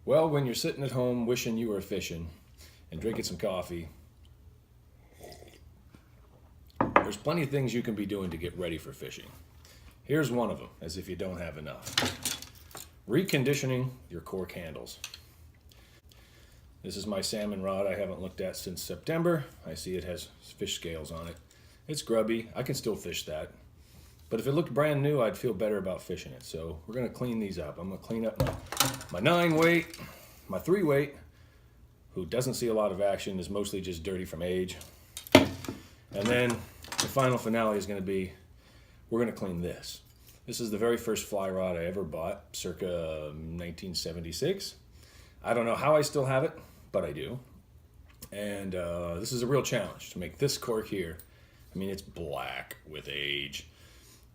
Well, when you're sitting at home wishing you were fishing and drinking some coffee, there's plenty of things you can be doing to get ready for fishing. Here's one of them, as if you don't have enough. Reconditioning your cork handles. This is my salmon rod I haven't looked at since September. I see it has fish scales on it. It's grubby. I can still fish that. But if it looked brand new, I'd feel better about fishing it. So we're going to clean these up. I'm going to clean up my 9 weight, my 3 weight, who doesn't see a lot of action, is mostly just dirty from age. And then the final finale is going to be, we're going to clean this. This is the very first fly rod I ever bought, circa 1976. I don't know how I still have it, but I do. And this is a real challenge to make this cork here. I mean, it's black with age.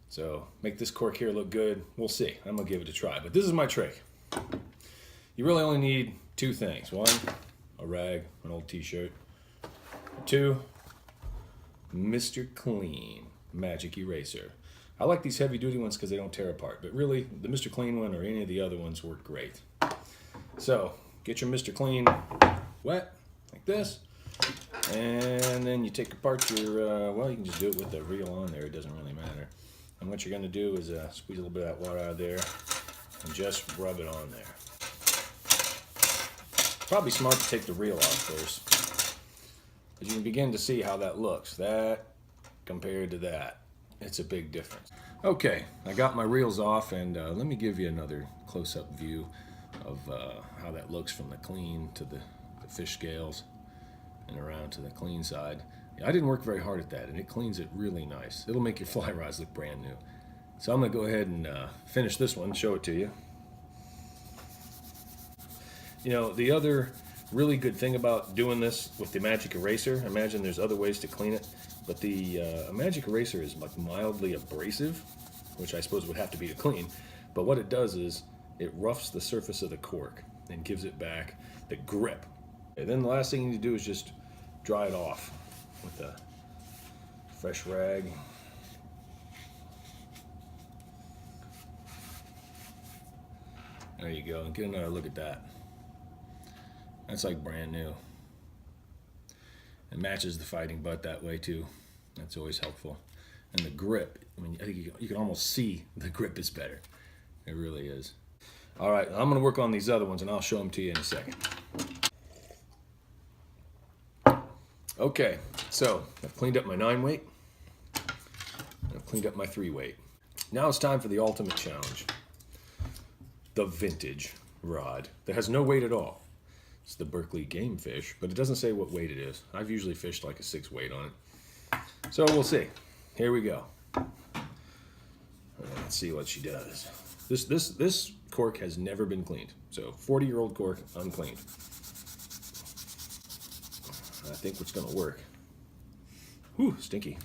So make this cork here look good. We'll see. I'm gonna give it a try. But this is my trick. You really only need 2 things. 1, a rag, an old t-shirt. 2, Mr. Clean Magic Eraser. I like these heavy duty ones because they don't tear apart. But really, the Mr. Clean one or any of the other ones work great. So get your Mr. Clean wet, like this. And then you take apart your, well, you can just do it with the reel on there. It doesn't really matter. And what you're going to do is squeeze a little bit of that water out of there and just rub it on there. Probably smart to take the reel off first, but you can begin to see how that looks. That compared to that, it's a big difference. Okay, I got my reels off, and let me give you another close-up view of how that looks from the clean to the fish scales and around to the clean side. I didn't work very hard at that, and it cleans it really nice. It'll make your fly rods look brand new. So I'm going to go ahead and finish this one, show it to you. You know, the other really good thing about doing this with the Magic Eraser, I imagine there's other ways to clean it, but the Magic Eraser is like mildly abrasive, which I suppose would have to be to clean. But what it does is it roughs the surface of the cork and gives it back the grip. And then the last thing you need to do is just dry it off with a fresh rag. There you go, and get another look at that. That's like brand new. It matches the fighting butt that way too. That's always helpful. And the grip, I mean, I think you can almost see the grip is better. It really is. All right, I'm gonna work on these other ones and I'll show them to you in a second. Okay, so I've cleaned up my 9 weight. I've cleaned up my 3 weight. Now it's time for the ultimate challenge. The vintage rod that has no weight at all. It's the Berkeley Game Fish, but it doesn't say what weight it is. I've usually fished like a 6 weight on it. So we'll see. Here we go. Let's see what she does. This cork has never been cleaned. So 40-year-old cork, uncleaned. I think what's going to work. Whew, stinky.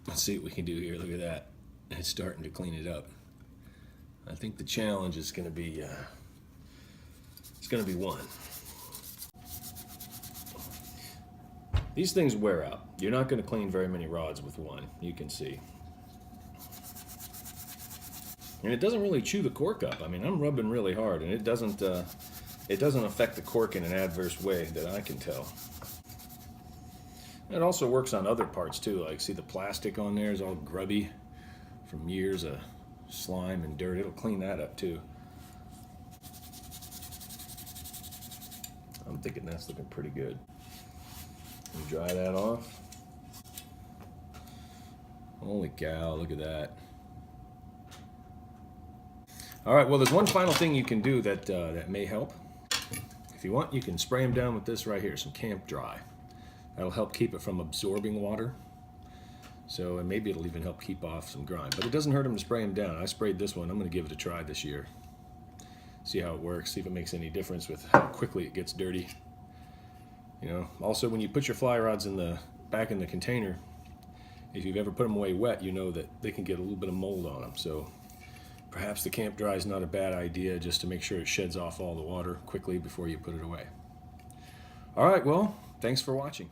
Let's see what we can do here. Look at that. It's starting to clean it up. I think the challenge is going to be, it's going to be 1. These things wear out. You're not going to clean very many rods with 1. You can see. And it doesn't really chew the cork up. I mean, I'm rubbing really hard, and it doesn't affect the cork in an adverse way that I can tell. It also works on other parts too, like see the plastic on there is all grubby from years of slime and dirt. It'll clean that up too. I'm thinking that's looking pretty good. And dry that off. Holy cow, look at that. All right, well, there's one final thing you can do that that may help. If you want, you can spray them down with this right here, some Camp Dry. That'll help keep it from absorbing water. So, and maybe it'll even help keep off some grime. But it doesn't hurt them to spray them down. I sprayed this one. I'm going to give it a try this year. See how it works. See if it makes any difference with how quickly it gets dirty. You know. Also, when you put your fly rods back in the container, if you've ever put them away wet, you know that they can get a little bit of mold on them. So, perhaps the Camp Dry is not a bad idea, just to make sure it sheds off all the water quickly before you put it away. All right, well, thanks for watching.